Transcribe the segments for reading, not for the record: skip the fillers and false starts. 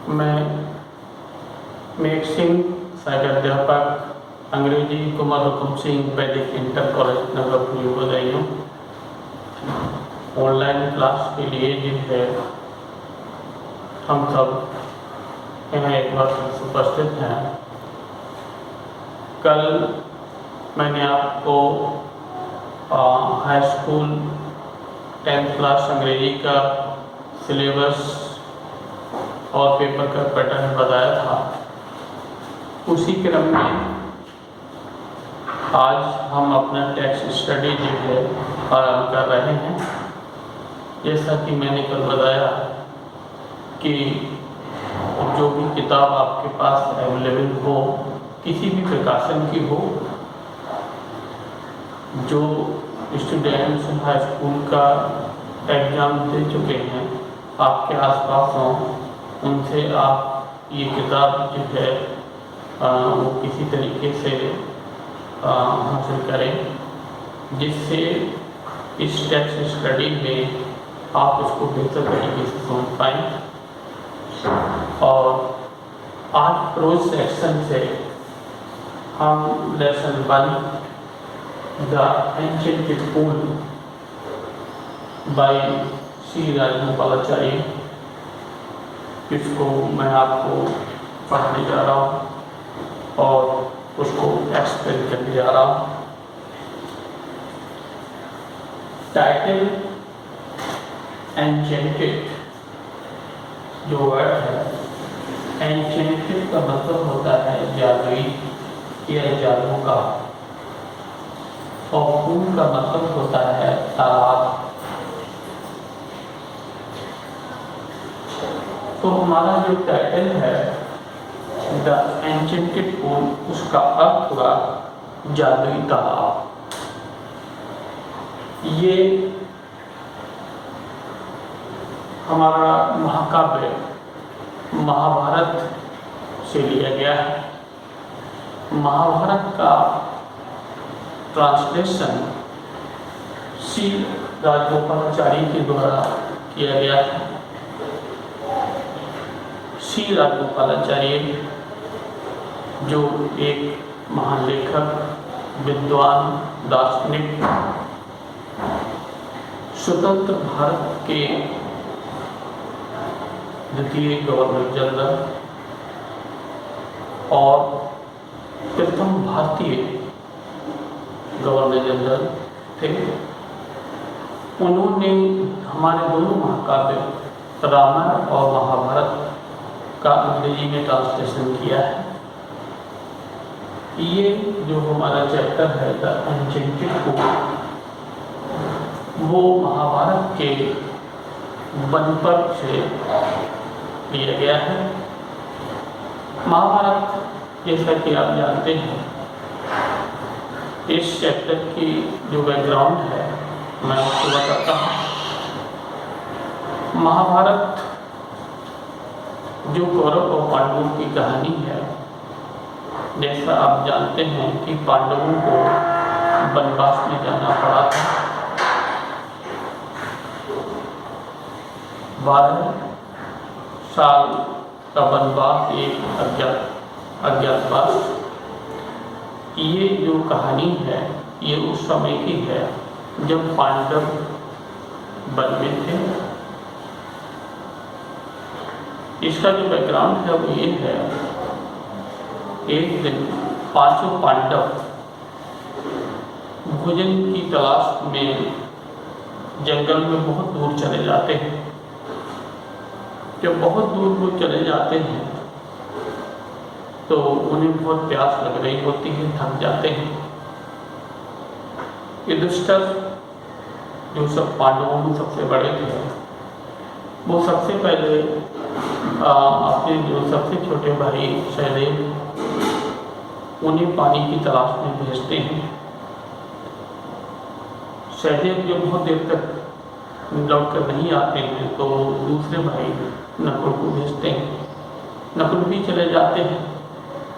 मैं मेघ सिंह, सहायक अध्यापक अंग्रेजी कुमार हुकुम सिंह वैदिक इंटर कॉलेज नगर न्यू बदायूं ऑनलाइन क्लास के लिए जो है हम सब यहाँ एक बार उपस्थित हैं। कल मैंने आपको हाई स्कूल 10th क्लास अंग्रेजी का सिलेबस और पेपर का पैटर्न बताया था। उसी क्रम में आज हम अपना टेक्स्ट स्टडी जो है आरम्भ कर रहे हैं। जैसा कि मैंने कल बताया कि जो भी किताब आपके पास अवेलेबल हो, किसी भी प्रकाशन की हो, जो स्टूडेंट्स हाई स्कूल का एग्ज़ाम दे चुके हैं, आपके आसपास हों, उनसे आप ये किताब जो है वो किसी तरीके से हासिल करें, जिससे इस टेक्स्ट स्टडी में आप इसको बेहतर तरीके से समझ पाएँ। और आज प्रोज सेक्शन से हम lesson 1 the ancient pool by C Rajagopalachari, इसको मैं आपको पढ़ने जा रहा हूँ और उसको एक्सप्लेन करने जा रहा हूँ। टाइटल एंशिएंटेड जो वर्ड है, एंशिएंटेड का मतलब होता है जादुई या जादू का, और पूल का मतलब होता है तालाब। तो हमारा जो टाइटल है द एंशिएंटेड पूल, उसका अर्थ हुआ जादुई तालाब। ये हमारा महाकाव्य महाभारत से लिया गया है। महाभारत का ट्रांसलेशन सी राजगोपालाचार्य के द्वारा किया गया था। सी राजगोपालाचार्य जो एक महान लेखक, विद्वान, दार्शनिक, स्वतंत्र भारत के द्वितीय गवर्नर जनरल और प्रथम भारतीय गवर्नर जनरल थे। उन्होंने हमारे दोनों महाकाव्य रामायण और महाभारत का अंग्रेजी में ट्रांसलेशन किया है। ये जो हमारा चैप्टर है द एंशिएंटेड पूल, वो महाभारत के वन पर्व से लिया गया है। महाभारत, जैसा कि आप जानते हैं, इस चैप्टर की जो बैकग्राउंड है मैं आपको बताता हूँ। महाभारत जो कौरव और पांडवों की कहानी है। जैसा आप जानते हैं कि पांडवों को वनवास में जाना पड़ा था। 12 साल का वनवास, एक अज्ञातवास। ये जो कहानी है ये उस समय की है जब पांडव वन में थे। इसका जो बैकग्राउंड है वो ये है, एक दिन 5 पांडव भोजन की तलाश में जंगल में बहुत दूर चले जाते हैं। जब बहुत दूर वो चले जाते हैं तो उन्हें बहुत प्यास लग रही होती है, थक जाते हैं। युधिष्ठिर जो सब पांडवों में सबसे बड़े थे, वो सबसे पहले अपने जो सबसे छोटे भाई सहदेव, उन्हें पानी की तलाश में भेजते हैं। सहदेव जब बहुत देर तक लौट कर नहीं आते हैं तो दूसरे भाई नकुल को भेजते हैं। नकुल भी चले जाते हैं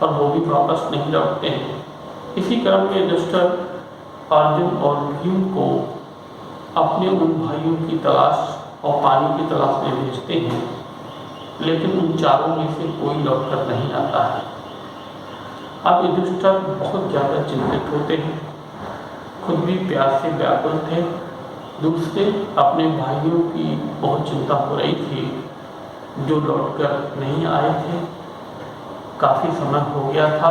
और वो भी वापस नहीं लौटते हैं। इसी क्रम में युधिष्ठिर अर्जुन और भीम को अपने उन भाइयों की तलाश और पानी की तलाश में भेजते हैं लेकिन उन चारों में से कोई लौटकर नहीं आता है। अब युधिष्ठिर बहुत ज़्यादा चिंतित होते हैं, खुद भी प्यास से व्याकुल थे, दूसरे अपने भाइयों की बहुत चिंता हो रही थी जो लौटकर नहीं आए थे। काफ़ी समय हो गया था।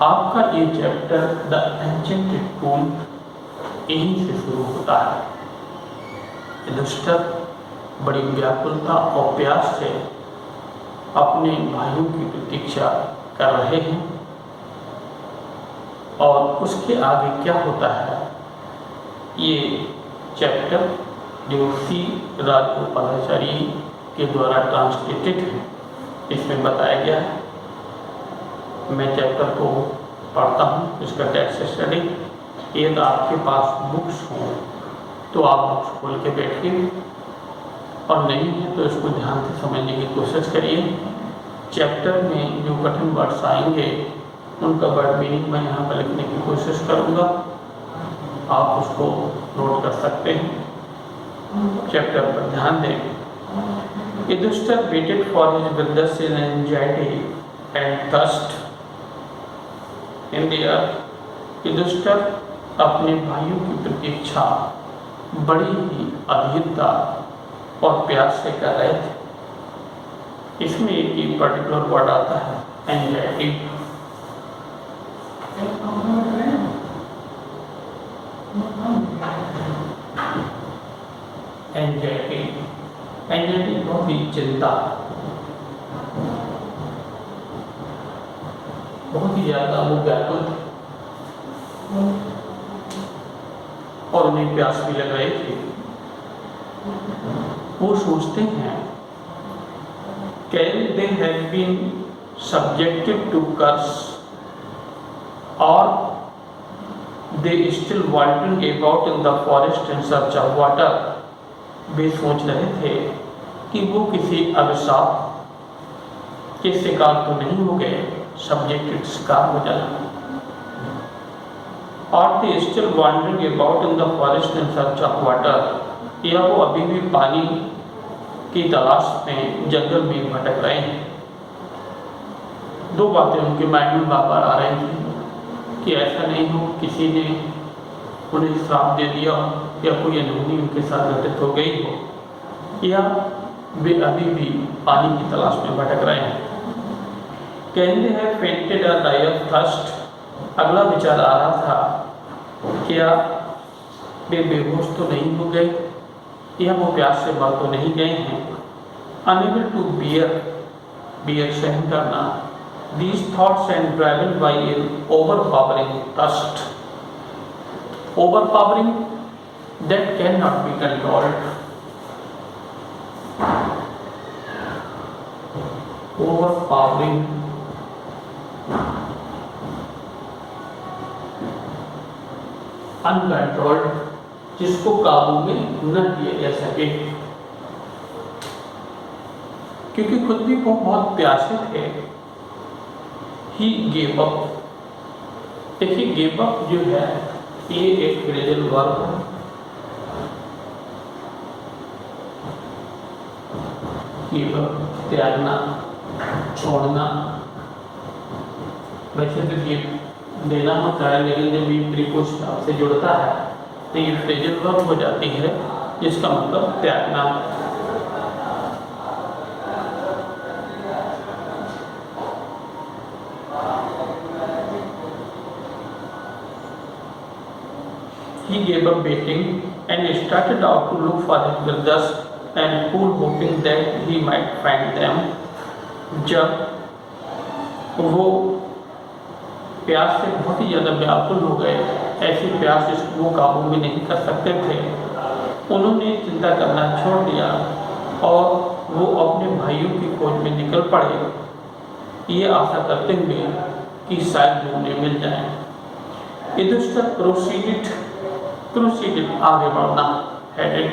आपका ये चैप्टर द एंशेंटेड टूल यहीं से शुरू होता है। युधिष्ठिर बड़ी व्याकुलता और प्यास से अपने भाइयों की प्रतीक्षा कर रहे हैं और उसके आगे क्या होता है ये चैप्टर जो सी राजगोपालाचारी के द्वारा ट्रांसलेटेड है, इसमें बताया गया है। मैं चैप्टर को पढ़ता हूँ, इसका टेक्स्ट स्टडी। यदि आपके पास बुक्स हों तो आप बुक्स खोल के बैठिए, और नहीं है तो इसको ध्यान से समझने की कोशिश करिए। चैप्टर में जो कठिन वर्ड्स आएंगे उनका वर्ड मीनिंग मैं यहाँ पर लिखने की कोशिश करूँगा, आप उसको नोट कर सकते हैं। चैप्टर पर ध्यान दें। Yudhishthir waited for his brothers in anxiety and thirst in the earth. Yudhishthir अपने भाइयों की प्रतीक्षा बड़ी ही अधीरता और प्यास से कर रहे थे। इसमें एक पर्टिकुलर वर्ड आता है एंजाइटी। एंजाइटी बहुत ही चिंता, बहुत ही ज्यादा वो व्याकुल थे और उन्हें प्यास भी लग रही थी। वो सोचते हैं can they have been subjected to curse और they still wandering about in the forest in search of water. वे सोच रहे थे कि वो किसी अभिशाप के शिकार तो नहीं हो गए, सब्जेक्टेड शिकार हो जाए। और they still wandering about in the forest in search of water, या वो अभी भी पानी की तलाश में जंगल में भटक रहे हैं। दो बातें उनके माइंड में बार बार आ रही थी कि ऐसा नहीं हो किसी ने उन्हें श्राप दे दिया या कोई अनहोनी उनके साथ घटित हो गई हो, या वे अभी भी पानी की तलाश में भटक रहे हैं। कैन दे हैव फेंटेड और डाई ऑफ थर्स्ट। अगला विचार आ रहा था क्या वे बेहोश तो नहीं हो गए या वो प्यास से मर तो नहीं गए हैं। अनेबल टू बियर सहन करना। These thoughts and driven by an overpowering thirst, overpowering that cannot be controlled. Overpowering, uncontrolled, जिसको काबू में न किया जा सके। क्योंकि खुद भी वो बहुत प्यासे थे। He gave up। देखिए गिव अप जो है ये एक फ्रेजल वर्ब है। गिव अप त्यागना, छोड़ना। वैसे तो गिव देना होता है, लेकिन जब ये प्रीपोजिशन से जुड़ता है तो ये फ्रेजल वर्ब हो जाती है, जिसका मतलब त्यागना। He gave up waiting and started out to look for his brothers and pool, hoping that he might find them. जब वो प्यास से बहुत ही ज़्यादा व्याकुल हो गए, ऐसी प्यास जिसको वो काबू में नहीं कर सकते थे, उन्होंने चिंता करना छोड़ दिया और वो अपने भाइयों की खोज में निकल पड़े, ये आशा करते हुए कि शायद वो उन्हें मिल जाए। युधिष्ठिर proceeded आगे बढ़ना, headed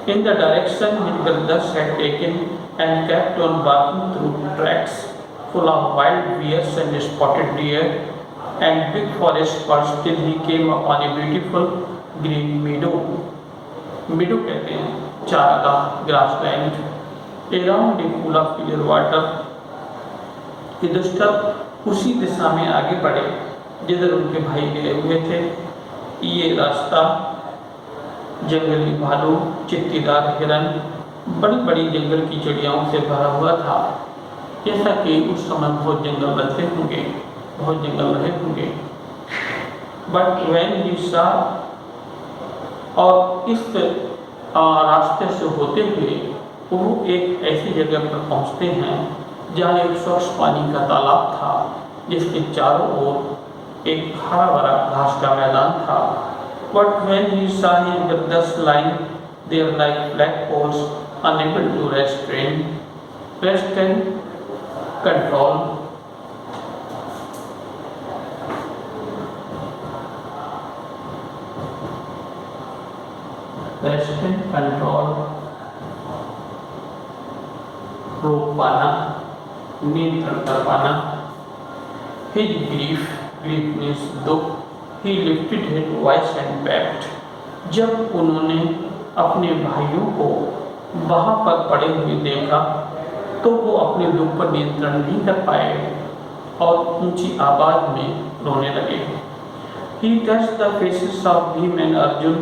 in the direction his brothers had taken and kept on walking through tracks full of wild bears and spotted deer and big forest birds till he came upon a beautiful green meadow। meadow कहते हैं चारागाह, grassland. around a pool of clear water. Yudhishthir उसी दिशा में आगे बढ़े जिधर उनके भाई गए हुए थे। ये रास्ता जंगली भालू, चित्तीदार हिरन, बड़ी बड़ी जंगल की चिड़ियाओं से भरा हुआ था। जैसा कि उस समय बहुत जंगल रहे होंगे। बट व्हेन ही सॉ, और इस रास्ते से होते हुए वो एक ऐसी जगह पर पहुंचते हैं जहाँ एक स्वच्छ पानी का तालाब था, जिसके चारों ओर एक हरा भरा घास का मैदान था। But when he saw him thus lying there like flagpoles, unable to rest and control, रोक पाना, नियंत्रण कर पाना, his grief means दुख, he lifted his voice and wept. जब उन्होंने अपने भाइयों को वहाँ पर पड़े हुए देखा तो वो अपने दुख पर नियंत्रण नहीं कर पाए और ऊंची आवाज में रोने लगे। He touched the faces of Bhim and Arjun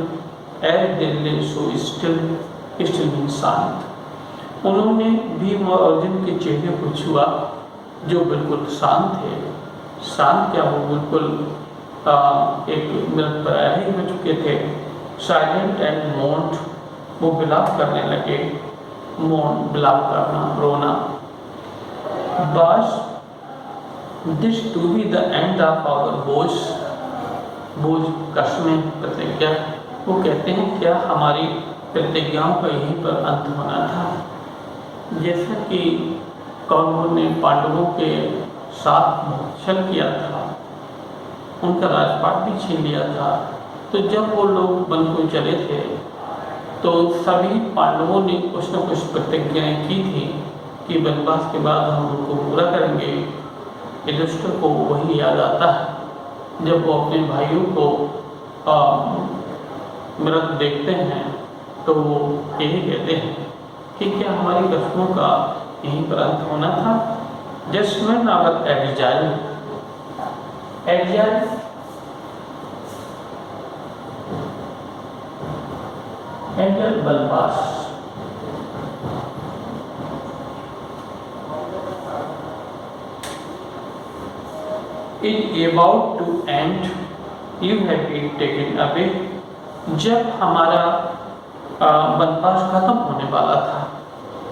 as they lay so still being शांत। उन्होंने भीम और अर्जुन के चेहरे को छुआ जो बिल्कुल शांत थे। शांत क्या, वो बिल्कुल एक मिनट पर ही हो चुके थे। साइलेंट एंड मोन्ड, वो विलाप करने लगे। मोन, विलाप करना, रोना। बस this to be the end of our बोझ कसमें प्रतिज्ञा। वो कहते हैं क्या हमारी प्रतिज्ञाओं का यहीं पर अंत होना था। जैसा कि कौरवों ने पांडवों के साथ छल किया था, उनका राजपाट भी छीन लिया था, तो जब वो लोग वन को चले थे तो सभी पांडवों ने कुछ न कुछ प्रतिज्ञाएं की थी कि वनवास के बाद हम उनको पूरा करेंगे। युधिष्ठिर को वही याद आता है जब वो अपने भाइयों को मृत देखते हैं तो वो यही कहते हैं कि क्या हमारी कस्मों का यहीं पर अंत होना था। जस्टमेंट आवर एग्जाइल वनवास। It about to end, you have been taken away। जब हमारा वनवास खत्म होने वाला था,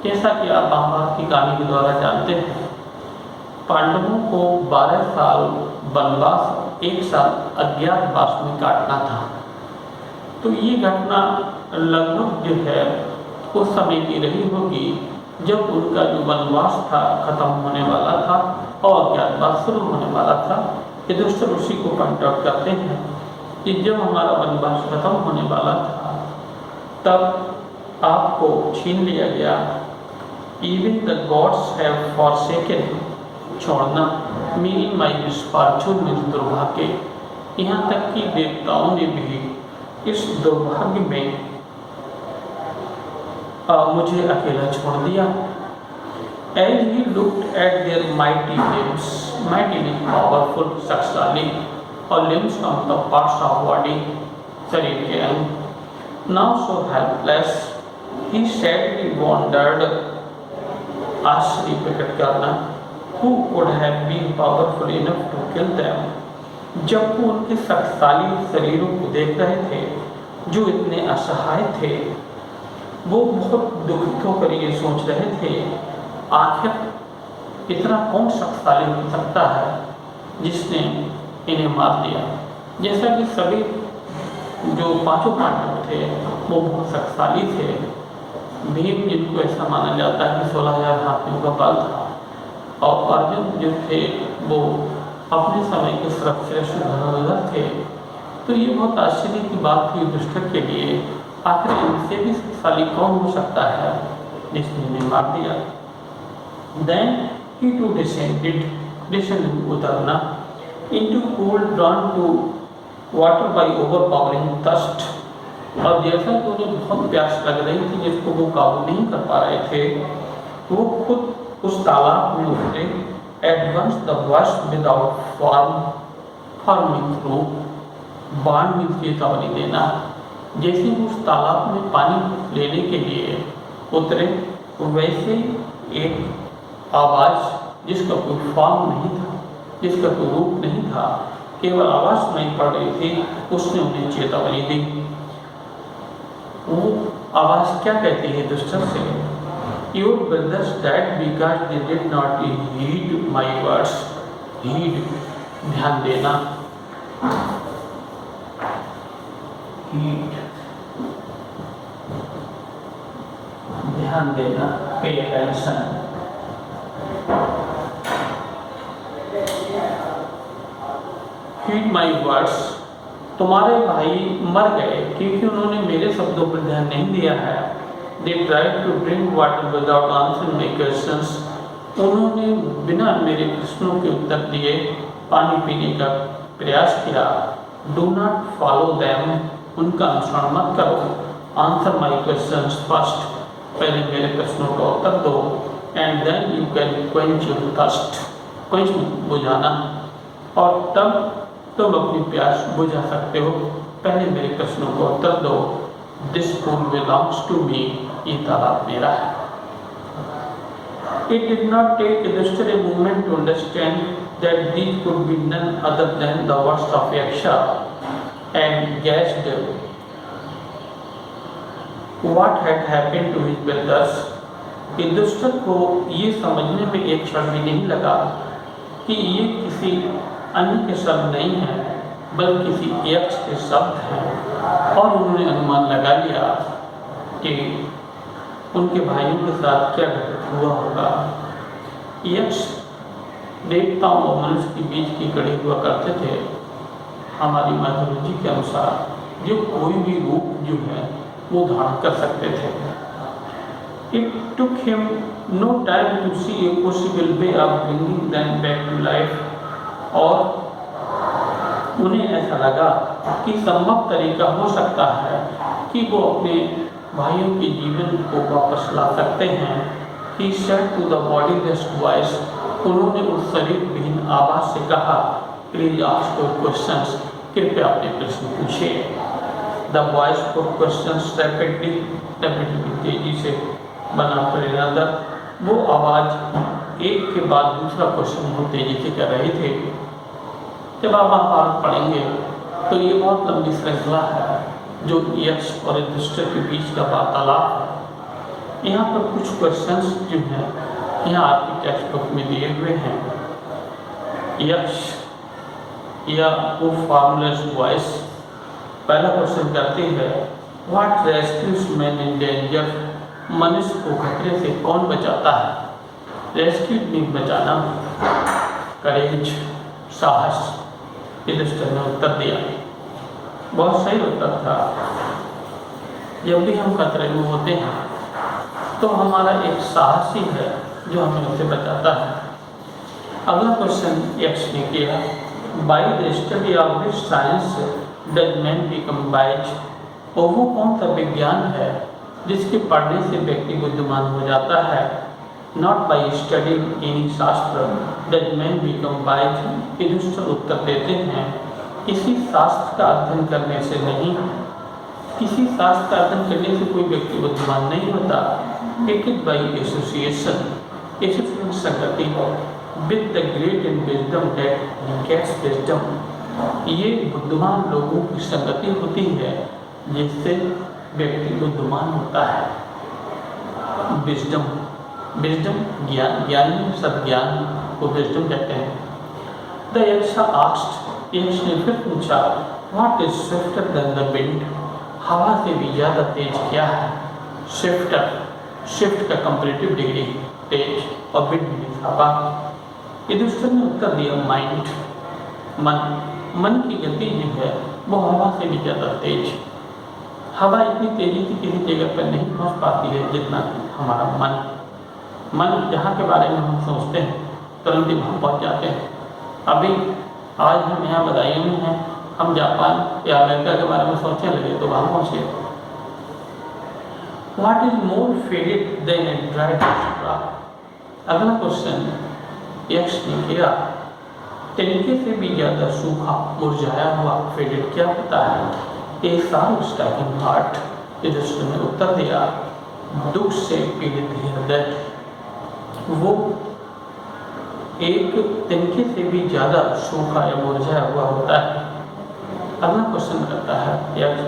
जैसा कि आप महाभारत की कहानी के द्वारा जानते हैं, पांडवों को 12 साल वनवास, 1 साल अज्ञातवास में काटना था। तो ये घटना लगभग जो है उस समय की रही होगी जब उनका जो वनवास था खत्म होने वाला था और अज्ञातवास शुरू होने वाला था। युधिष्ठिर उसी को पॉइंट आउट करते हैं कि जब हमारा वनवास खत्म होने वाला था तब आपको छीन लिया गया। Even the gods have forsaken, छोड़ना, meaning my misfortune means दुर्भाग्य। यहाँ तक कि देवताओं ने भी इस दुर्भाग्य में मुझे अकेला छोड़ दिया। As he looked at their mighty limbs powerful, शक्तिशाली, और limbs का मतलब parts of body, शरीर के अंग, now so helpless, he sadly wondered, आश्चर्य प्रकट करना, who could have been powerful enough to kill them। जब वो उनके शक्तिशाली शरीरों को देख रहे थे जो इतने असहाय थे, वो बहुत दुखित होकर ये सोच रहे थे आखिर इतना कौन शक्तिशाली हो सकता है जिसने इन्हें मार दिया। जैसा कि सभी जो 5 पांडव थे वो बहुत शक्तिशाली थे। भीम, जिनको ऐसा माना जाता है कि 16,000 हाथियों का बल था, और अर्जुन जो थे वो अपने समय के सर्वश्रेष्ठ धनुर्धर थे। तो ये बहुत आश्चर्य की बात थी युधिष्ठिर के लिए, आखिर इनसे भी शक्तिशाली कौन हो सकता है जिसने इन्हें मार दिया। Then he too descended उतरना, into cold drawn to water by overpowering thirst। और जैसा कि उन्हें बहुत प्यास लग रही थी जिसको वो काबू नहीं कर पा रहे थे, वो खुद उस तालाब में उतरे। At once the voice without forming through, बाण में चेतावनी देना। जैसे वो उस तालाब में पानी लेने के लिए उतरे, वैसे एक आवाज़ जिसका कोई फॉर्म नहीं था, जिसका कोई रूप नहीं था, केवल आवाज़ सुनाई पड़ रही थी, उसने उन्हें चेतावनी दी। वो आवाज़ क्या कहती है दुष्टर से? Your brothers died because they did not heed my words. Heed, ध्यान देना। Heed, ध्यान देना। Pay attention. Heed my words. तुम्हारे भाई मर गए क्योंकि उन्होंने मेरे शब्दों पर ध्यान नहीं दिया है। They tried to drink water without answering my questions. उन्होंने बिना मेरे प्रश्नों के उत्तर दिए पानी पीने का प्रयास किया। Do not follow them. उनका अनुसरण मत करो। Answer my questions first. पहले मेरे प्रश्नों का उत्तर दो। And then you can quench your thirst. quench बुझाना, और तब तुम अपनी प्यास बुझा सकते हो। पहले मेरे प्रश्नों का उत्तर दो। This pool belongs to me. ये तालाब मेरा है। It did not take Yudhishthir a moment to understand that these could be none other than the words of Yaksha, and guessed what had happened to his brothers. Yudhishthir को ये समझने में एक क्षण भी नहीं लगा कि ये किसी अन्य के शब्द नहीं है, बल्कि किसी यक्ष के शब्द हैं, और उन्होंने अनुमान लगा लिया कि उनके भाइयों के साथ क्या घटित हुआ होगा। यक्ष देवताओं और मनुष्य के बीच की कड़ी हुआ करते थे। हमारी मैथोलॉजी के अनुसार जो कोई भी रूप जो है वो धारण कर सकते थे। It took him no time to see a possible way of bringing them back to life. और उन्हें ऐसा लगा कि संभव तरीका हो सकता है कि वो अपने भाइयों के जीवन को वापस ला सकते हैं। He said to the bodiless voice. उन्होंने उस शरीर विहीन आवाज से कहा, Please ask your questions. कृपया अपने प्रश्न पूछिए। The voice put questions rapidly, तेजी से बना परिणाम। वो आवाज एक के बाद दूसरा क्वेश्चन बहुत तेजी से कर रहे थे। जब आप वहाँ पढ़ेंगे तो ये बहुत लंबी श्रृंखला है जो यक्ष और युधिष्ठिर के बीच का वार्तालाप है। यहाँ पर कुछ क्वेश्चंस जो हैं यहाँ आपकी टेक्स्ट बुक में दिए हुए हैं। यक्ष या वो फॉर्मलेस वॉइस पहला क्वेश्चन करती है, what rescues man in danger? मनुष्य को खतरे से कौन बचाता है? रेस्क्यू मीन बचाना, करेज, साहस। युधिष्ठिर ने उत्तर दिया, बहुत सही उत्तर था। जब भी हम खतरे में होते हैं तो हमारा एक साहस ही है जो हमें उससे बचाता है। अगला क्वेश्चन यक्ष ने किया, by the study of which science does man become wise? और वो कौन सा विज्ञान है जिसके पढ़ने से व्यक्ति बुद्धिमान हो जाता है? Not by study any shastra does man become wise. Yudhishthir उत्तर देते हैं, किसी शास्त्र का अध्ययन करने से नहीं, किसी शास्त्र का अध्ययन करने से कोई व्यक्ति बुद्धिमान नहीं होता। It is by association, association संगति with the great in wisdom that gets wisdom. ये बुद्धिमान लोगों की संगति होती है जिससे व्यक्ति बुद्धिमान होता है। विजडम, विजडम ज्ञान, ज्ञानी सद्ज्ञान को विजडम कहते हैं। द यक्ष आस्क्ड, यक्ष ने फिर पूछा, what is swifter than the wind? हवा से भी ज़्यादा तेज क्या है? स्विफ्टर, शिफ्ट का कंपैरेटिव डिग्री, तेज, और विंड मीन्स हवा। युधिष्ठिर ने उत्तर दिया, माइंड, मन। मन की गति जो है वो हवा से भी ज़्यादा तेज। हवा इतनी तेजी से किसी जगह पर नहीं पहुंच पाती है जितना हमारा मन। मन जहाँ के बारे में हम सोचते हैं तुरंत ही वहाँ पहुँच जाते हैं। अभी आज हम यहाँ बदायूं में हैं, हम जापान या अमेरिका के बारे में सोचने लगे तो वहाँ पहुँचे। What is more faded than a dry straw? अगला क्वेश्चन यक्ष ने किया, तिनके से भी ज्यादा सूखा मुरझाया हुआ फेडेड क्या होता है? ए साल स्टैकिंग हार्ट। युधिष्ठिर ने उत्तर दिया, दुख से पीड़ित हृदय। वो एक तिनके से भी ज्यादा सूखा या मुरझाया हुआ होता है। अगला क्वेश्चन करता है यक्ष,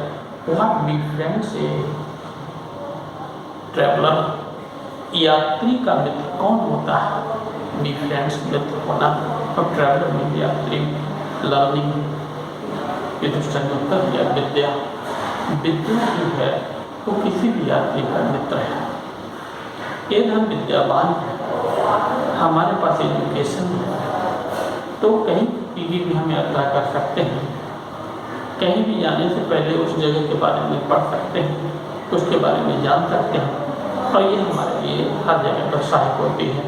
व्हाट बिफ्रेंड्स ए ट्रैवलर? यात्री का मित्र कौन होता है? बिफ्रेंड्स मित्र होना और ट्रैवलर में यात्री, लर्निंग। युधिष्ठिर ने उत्तर दिया, विद्या। विद्या जो है वो किसी भी यात्री का मित्र है। यदि हम विद्यावान हैं, हमारे पास एजुकेशन है, तो कहीं की भी हम यात्रा कर सकते हैं। कहीं भी जाने से पहले उस जगह के बारे में पढ़ सकते हैं, उसके बारे में जान सकते हैं, और ये हमारे लिए हर जगह पर सहायक होती है,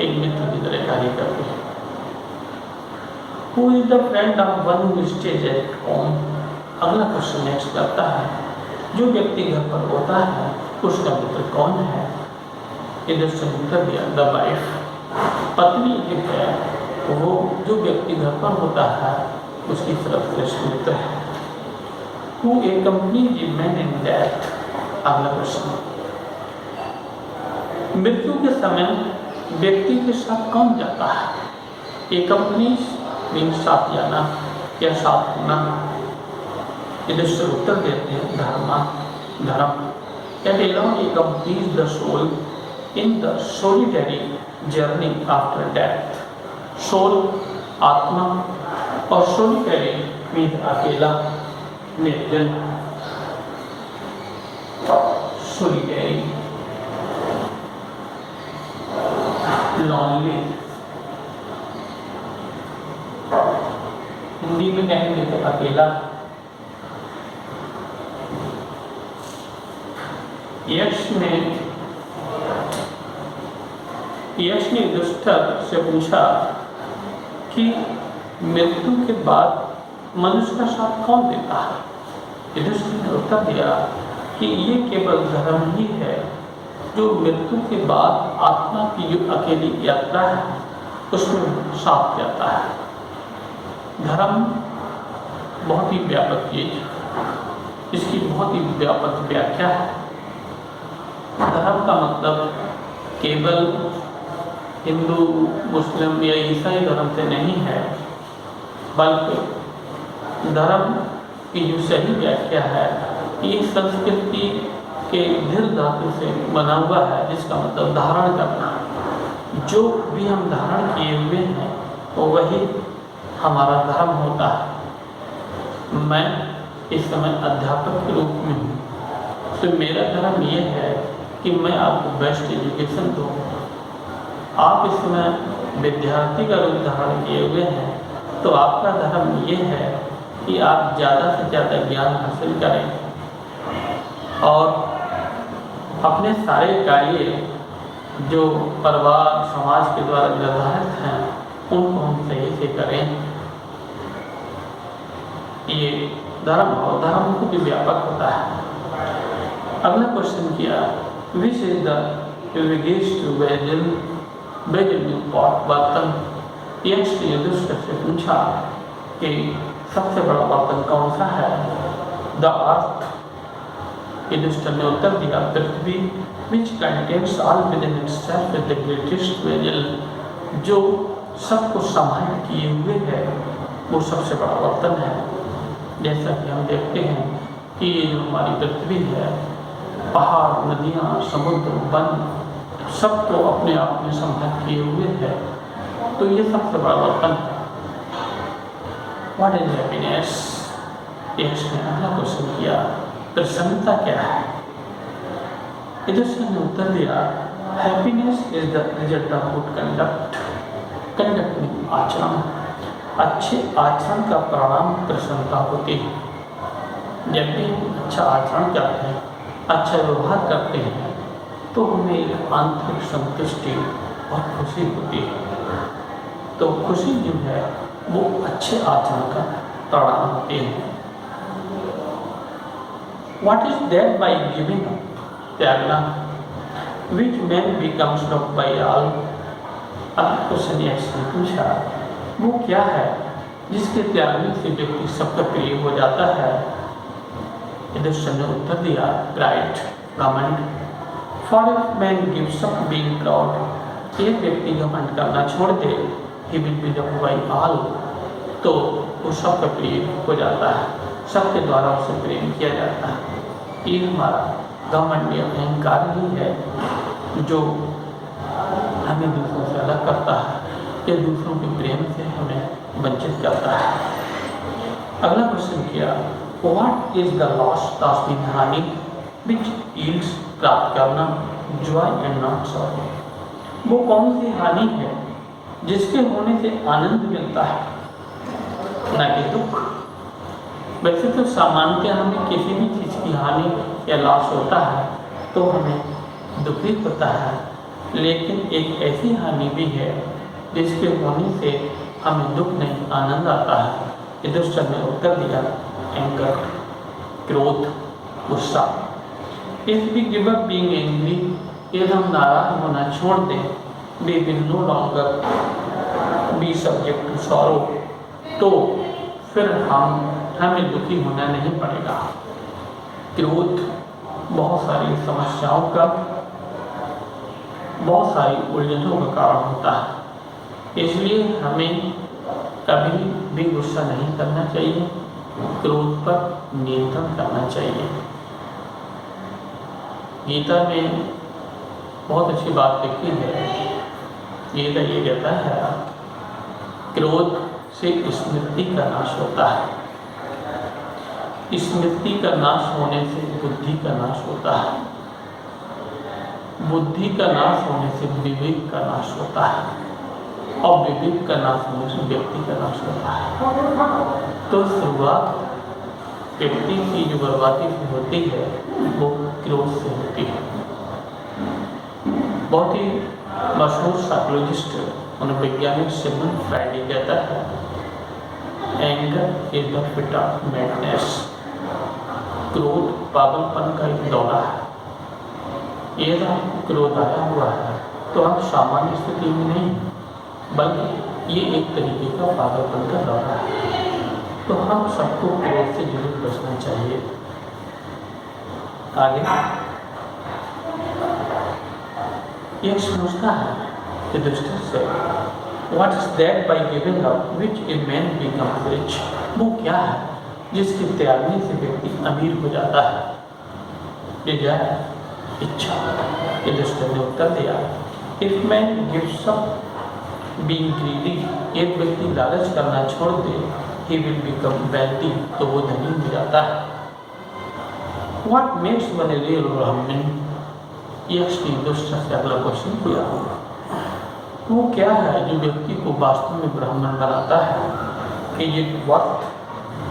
एक मित्र की तरह कार्य करती है। Who is the friend of one who stays at home? अगला क्वेश्चन नेक्स्ट करता है, जो व्यक्ति घर पर होता है उसका मित्र कौन है? इधर से उत्तर दिया, द वाइफ। पत्नी जो है वो जो व्यक्ति घर पर होता है उसकी सर्वश्रेष्ठ मित्र है। Who accompanies a man in death? अगला क्वेश्चन, मृत्यु के समय व्यक्ति के साथ कौन जाता है? accompanies मीन्स साथ जाना या साथ होना। युधिष्ठिर उत्तर देते हैं, धर्म। That alone accompanies the soul in the solitary journey after death. Soul आत्मा और solitary मीन्स अकेला, निर्जन। solitary, lonely। हिंदी में कहेंगे तो अकेला। यक्ष ने युधिष्ठिर से पूछा कि मृत्यु के बाद मनुष्य का साथ कौन देता है? युधिष्ठिर ने उत्तर दिया कि ये केवल धर्म ही है जो मृत्यु के बाद आत्मा की जो अकेली यात्रा है उसमें साथ जाता है। धर्म बहुत ही व्यापक चीज, इसकी बहुत ही व्यापक व्याख्या है। धर्म का मतलब केवल हिंदू, मुस्लिम या ईसाई धर्म से नहीं है, बल्कि धर्म की जो सही व्याख्या है ये संस्कृति के धीर धातु से बना हुआ है, जिसका मतलब धारण करना। जो भी हम धारण किए हुए हैं वो वही हमारा धर्म होता है। मैं इस समय अध्यापक के रूप में हूँ, तो मेरा धर्म ये है कि मैं आपको बेस्ट एजुकेशन दूँ। आप इस समय विद्यार्थी का रूप धारण किए हुए हैं, तो आपका धर्म ये है कि आप ज़्यादा से ज़्यादा ज्ञान हासिल करें और अपने सारे कार्य जो परिवार समाज के द्वारा निर्धारित हैं उनको हम सही से करें। ये धर्म और धर्म को भी व्यापक होता है। अगला क्वेश्चन किया, which is the biggest vessel pot बर्तन? यक्ष ने युधिष्ठिर से पूछा कि सबसे बड़ा बर्तन कौन सा है? The earth. युधिष्ठिर ने उत्तर दिया, पृथ्वी। Which contains all within itself is the greatest vessel. जो सबको संभाल किए हुए है वो सबसे बड़ा बर्तन है। जैसा कि हम देखते हैं कि ये जो हमारी पृथ्वी है, पहाड़, नदियाँ, समुद्र, वन, सब तो अपने आप में संभाल किए हुए है, तो ये सबसे बड़ा बर्तन है। What is happiness? यक्ष ने अगला क्वेश्चन किया, प्रसन्नता क्या है? युधिष्ठिर ने उत्तर दिया, happiness is the result of good conduct. Conduct में आचरण, अच्छे आचरण का परिणाम प्रसन्नता होती है। जब भी हम अच्छा आचरण करते हैं, अच्छा व्यवहार करते हैं, तो हमें एक आंतरिक संतुष्टि और खुशी होती है। तो खुशी जो है वो अच्छे आचरण का परिणाम होती है। What is that by giving up? त्यागना। Which man becomes loved by all? अगला क्वेश्चन ने पूछा, वो क्या है जिसके त्यागने से व्यक्ति सबका प्रिय हो जाता है? युधिष्ठिर ने उत्तर दिया, प्राइड, घमंड। For if man gives up being proud, एक व्यक्ति घमंड करना छोड़ दे, he will be loved by all, तो वो सबका प्रिय हो जाता है, सबके द्वारा उसे प्रेम किया जाता है। ये हमारा घमंड या अहंकार ही है जो हमें दूसरों से अलग करता है या दूसरों के प्रेम से हमें वंचित करता है। अगला क्वेश्चन किया, what is the last in हानि विच यील्ड्स, प्राप्त करना, जॉय एंड नॉट सॉरो? वो कौन सी हानि है जिसके होने से आनंद मिलता है न कि दुख? वैसे तो सामान्यतः हमें किसी भी चीज़ की हानि या लॉस होता है तो हमें दुखित होता है, लेकिन एक ऐसी हानि भी है जिसके होने से हमें दुख नहीं आनंद आता है। युधिष्ठिर ने उत्तर दिया, एंगर, क्रोध, गुस्सा। If we give up being angry, यदि हम नाराज होना छोड़ दें, we will no longer be subject to sorrow, तो फिर हमें दुखी होना नहीं पड़ेगा। क्रोध बहुत सारी समस्याओं का, बहुत सारी उलझनों का कारण होता है, इसलिए हमें कभी भी गुस्सा नहीं करना चाहिए, क्रोध पर नियंत्रण करना चाहिए। गीता में बहुत अच्छी बात लिखी है। गीता ये कहता है, क्रोध से स्मृति का नाश होता है, स्मृति का नाश होने से बुद्धि का नाश होता है, बुद्धि का नाश होने से विवेक का नाश होता है, और विवेक का नाश होने से व्यक्ति का नाश होता है। तो शुरुआत व्यक्ति की जो बर्बादी से होती है वो क्रोध से होती है। बहुत ही मशहूर साइकोलॉजिस्ट और वैज्ञानिक सिगमंड फ्रायड कहता है, anger is the fit of madness, क्रोध पागलपन का एक दौरा है। यदि आपको क्रोध आया हुआ है तो आप सामान्य स्थिति में नहीं, बल्कि ये एक तरीके का पागलपन का दौरा है। तो हम सबको क्रोध से जरूर बचना चाहिए। आगे ये समझता है युधिष्ठिर से, what is that by giving up which a man becomes rich? वो क्या है जिसके त्यागने से व्यक्ति अमीर हो जाता है? डिजायर, इच्छा। युधिष्ठिर ने उत्तर दिया, if man gives up being greedy, एक व्यक्ति लालच करना छोड़ दे, he will become wealthy, तो वो धनी हो जाता है। What makes one a real Brahmin? यक्ष ने युधिष्ठिर से अगला क्वेश्चन किया, वो क्या है जो व्यक्ति को वास्तव में ब्राह्मण बनाता है? कि ये वक्त,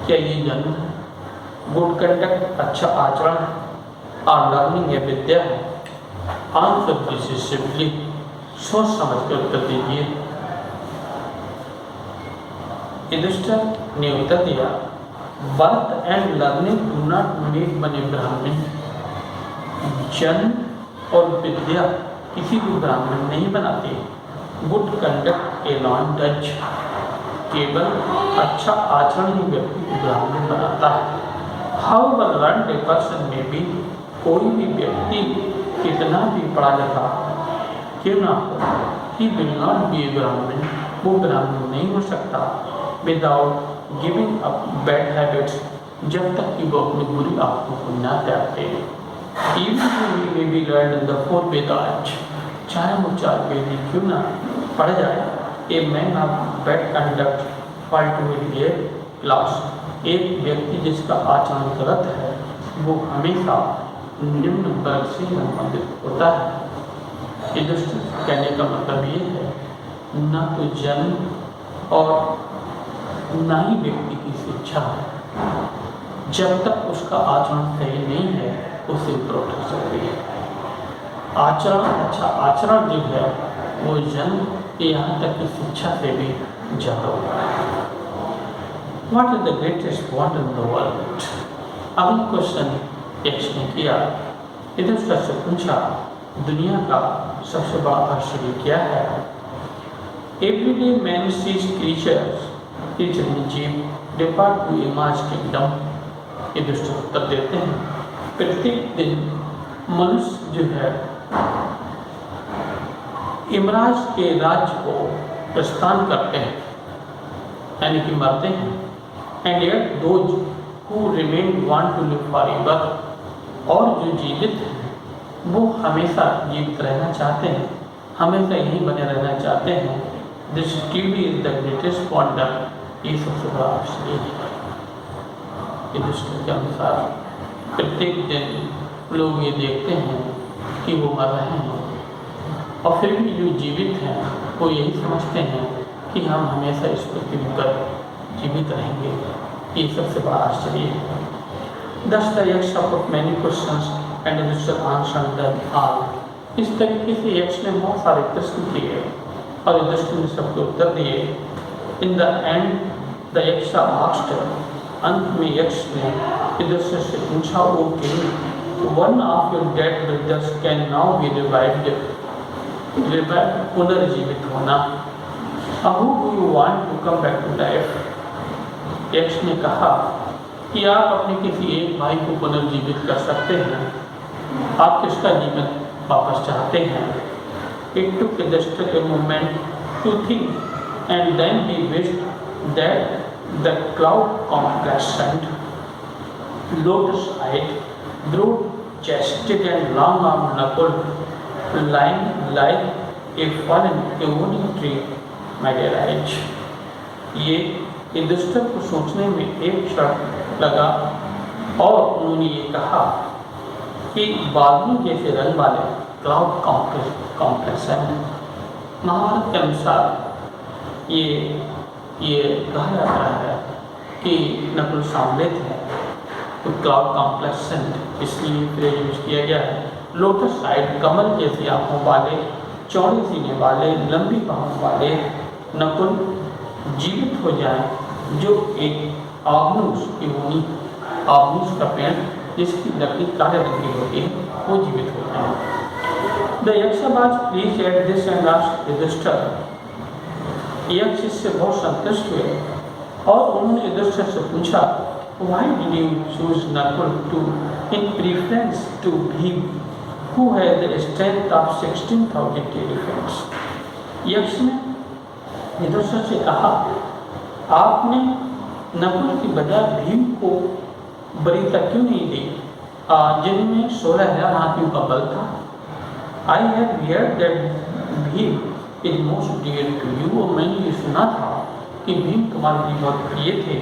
क्या ये जन्म है? गुड कंडक्ट, अच्छा आचरण है, और लर्निंग या विद्या है? आंसर डिसिसिवली, सोच समझ कर उत्तर दीजिए। युधिष्ठिर ने उत्तर दिया, birth and learning do not make one a Brahmin, जन्म और विद्या किसी को ब्राह्मण नहीं बनाते। Good conduct alone does, केवल अच्छा आचरण ही व्यक्ति को ब्राह्मण बनाता है। However learned a person may be, कोई भी व्यक्ति कितना भी पढ़ा लिखा क्यों ना हो, ही विल नॉट बी ए ब्राह्मण, वो ब्राह्मण नहीं हो सकता without giving up bad habits, जब तक कि वो अपनी बुरी आदतों को ना त्यागते। Even we may be learn the four Vedas, चाहे वो चार वेद क्यों ना पढ़ जाए। A man of bad conduct fall to hear class, एक व्यक्ति जिसका आचरण गलत है वो हमेशा निम्न वर्ग से संबंधित होता है। युधिष्ठिर कहने का मतलब ये है, न तो जन्म और न ही व्यक्ति की शिक्षा है, जब तक उसका आचरण सही नहीं है उसे ऊपर उठ सकती है। आचरण, अच्छा आचरण जो है वो जन्म यहाँ तक की शिक्षा से भी ज़्यादा होता है। What is the greatest wonder in the world? अगला क्वेश्चन यक्ष ने किया, युधिष्ठिर से पूछा, दुनिया का सबसे बड़ा आश्चर्य क्या है? Everyday man sees creatures, जीव depart to Yama's kingdom। ये दुष्ट उत्तर देते हैं, प्रत्येक दिन मनुष्य जो है यमराज के राज्य को प्रस्थान करते हैं, यानी कि मरते हैं। And yet those who remain want to live forever, और जो जीवित हैं वो हमेशा जीवित रहना चाहते हैं, हमेशा यही बने रहना चाहते हैं। This TV is the greatest wonder, ये सबसे बड़ा आश्चर्य है। ये दृष्टि के अनुसार प्रत्येक दिन लोग ये देखते हैं कि वो मर रहे हैं, और फिर भी जो जीवित हैं वो यही समझते हैं कि हम हमेशा इस पृथ्वी पर जीवित रहेंगे। ये सबसे बड़ा आश्चर्य है। Thus the Yaksha put many questions and Yudhishthira answered them all। इस तरीके से यक्ष ने बहुत सारे प्रश्न किए और युधिष्ठिर ने सबके उत्तर दिए। In the end the Yaksha asked, अंत में यक्ष ने युधिष्ठिर से पूछा, O king, one of your dead brothers can now be revived, पुनर्जीवित होना। How do you want to come back to life? यक्ष ने कहा कि आप अपने किसी एक भाई को पुनर्जीवित कर सकते हैं, आप किसका जीवन वापस चाहते हैं। It took Yudhishthira a moment to think, and then he wished that the cloud-complexioned, lotus-eyed, broad-chested and long-armed Nakul, lying like a fallen Eonian tree, might arise। ये युधिष्ठिर को सोचने में एक क्षण लगा और उन्होंने ये कहा कि बादलों जैसे रंग वाले क्लाउड कॉम्प्लेक्सन, महाभारत के अनुसार ये कहा जाता है कि नकुल सामले थे, तो क्लाउड कॉम्प्लेक्सन इसलिए फ्रेज यूज किया गया है। लोटस साइड, कमल जैसी आँखों वाले, चौड़े सीने वाले, लंबी बाहों वाले नकुल जीवित हो जाए, जो एक आबनूस का पेड़ जिसकी लकड़ी काले रंग की होती है वो जीवित होते हैं। The Yaksharaj pleased at this end asked Yudhishthir, Yaksha इससे बहुत संतुष्ट हुए और उन्होंने युधिष्ठिर से पूछा, why did you choose Nakul to in preference to Bhim who had the strength of 16,000 elephants. Yaksha ने युधिष्ठिर से कहा, आपने नकुल की बजाय भीम को वरीयता क्यों नहीं दी, जिनमें 16,000 हाथियों का बल था। I have heard that Bhim is most dear to you, और मैंने ये सुना था कि भीम तुम्हारे लिए बहुत प्रिय थे।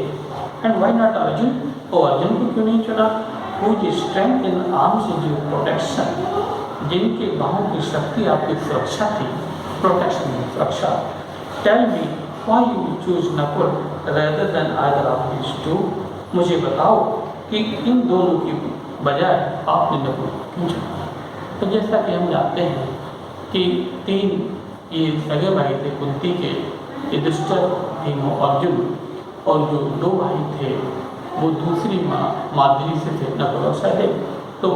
एंड व्हाई नॉट अर्जुन, और अर्जुन को क्यों नहीं चुना, whose strength in arms is your protection, जिनके बाहों की शक्ति आपकी सुरक्षा थी, प्रोटेक्शन सुरक्षा। Tell me why you choose Nakul rather than either of these two, मुझे बताओ कि इन दोनों की बजाय आपने नकुल क्यों चुना। तो जैसा कि हम जानते हैं कि 3 ये सगे भाई थे कुंती के, युधिष्ठिर, भीम, अर्जुन, और जो 2 भाई थे वो दूसरी माँ माद्री से थे, नकुल और सहदेव। तो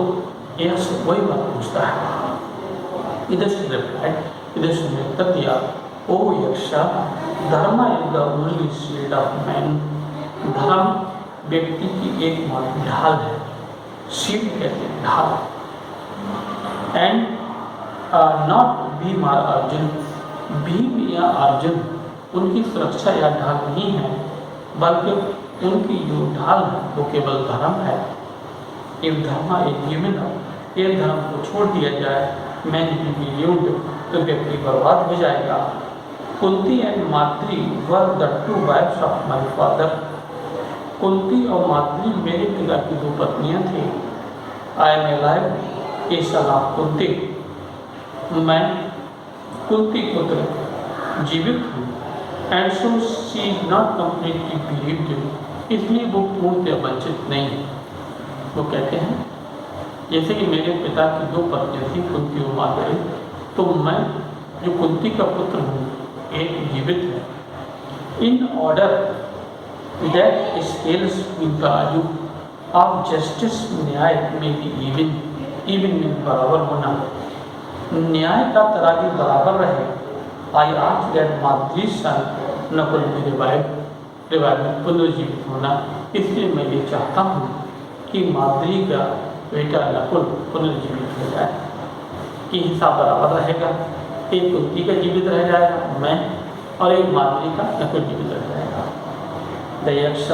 यक्ष वही बात पूछता है। युधिष्ठिर ने उत्तर दिया, ओ यक्षा, धर्म is the only shield of man, धर्म व्यक्ति की एकमात्र ढाल है, शील्ड कहते हैं ढाल। एंड नॉट भीम और अर्जुन, भीम या अर्जुन उनकी सुरक्षा या ढाल नहीं है, बल्कि उनकी जो ढाल है वो केवल धर्म है। इफ धर्म इज गिवन अप, ये धर्म को छोड़ दिया जाए, मैन विल बी ल्यूड, तो व्यक्ति बर्बाद हो जाएगा। Kunti and Madri were the 2 wives of my father, Kunti और माद्री मेरे पिता की 2 पत्नियां थी। I am alive a son of Kunti, मैं कुंती पुत्र जीवित हूँ। And so she is not completely believed, इसलिए वो पूर्णतः वंचित नहीं है। वो कहते हैं जैसे कि मेरे पिता की 2 पत्नियां थी, कुंती और माद्री, तो मैं जो कुंती का पुत्र हूँ एक जीवित है। In order that scales with the आयु ऑफ जस्टिस, न्याय में भी इवन में बराबर होना, न्याय का तराजू बराबर रहे आई आज दैट माद्री सन नकुल भी रिवाइव पुनर्जीवित होना, इसलिए मैं ये चाहता हूँ कि माद्री का बेटा नकुल पुनर्जीवित हो जाए, कि हिसाब बराबर रहेगा, एक कुंती का जीवित रह जाएगा मैं, और एक माद्री का नकुल जीवित रह जाएगा। द यक्ष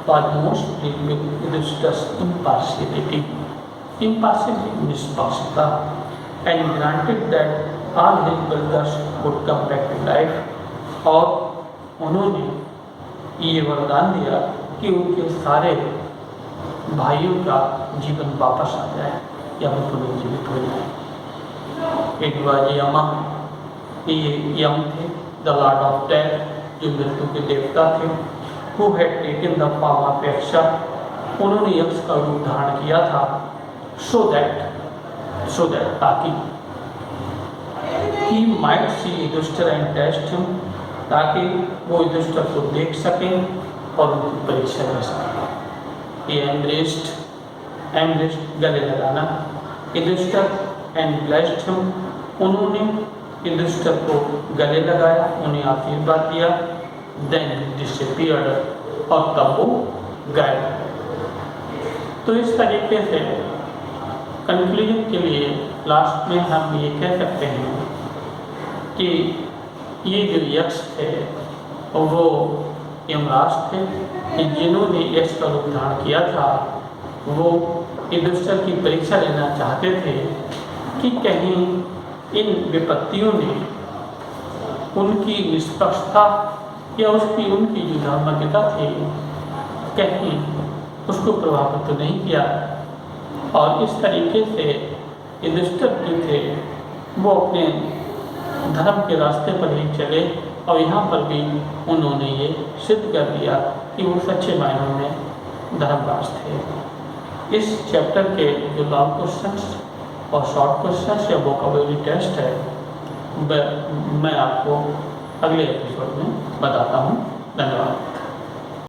was most pleased with Yudhishthira's impartiality, निष्पक्षता, and granted that all his brothers would come back to life, और उन्होंने ये वरदान दिया कि उनके सारे भाइयों का जीवन वापस आ जाए या वो पुनर्जीवित हो जाए। इट वाज यमा, ये यम थे, द लॉर्ड ऑफ डेथ, जो मृत्यु के देवता थे, who had taken the form of यक्षा, उन्होंने यक्ष का रूप धारण किया था, so that ताकि he might see Yudhishthir and test him, ताकि वो युधिष्ठिर को देख सकें और उनकी परीक्षा कर सकें। He embraced गले लगाना, युधिष्ठिर and blessed him, उन्होंने युधिष्ठिर को गले लगाया, उन्हें आशीर्वाद दिया, then disappeared, और तब वो गायब। तो इस तरीके से कंक्लूजन के लिए लास्ट में हम ये कह सकते हैं कि ये जो यक्ष थे वो यमराज थे, कि जिन्होंने यक्ष का रूप धारण किया था, वो युधिष्ठिर की परीक्षा लेना चाहते थे कि कहीं इन विपत्तियों ने उनकी निष्पक्षता या उनकी जो धार्मिकता थी कहीं उसको प्रभावित तो नहीं किया, और इस तरीके से युधिष्ठिर जो थे वो अपने धर्म के रास्ते पर ही चले, और यहाँ पर भी उन्होंने ये सिद्ध कर दिया कि वो सच्चे मायनों में धर्मराज थे। इस चैप्टर के जो लॉन्ग क्वेश्चंस और शॉर्ट क्वेश्चंस या वोकैबुलरी टेस्ट है, मैं आपको अगले एपिसोड में बताता हूँ। धन्यवाद।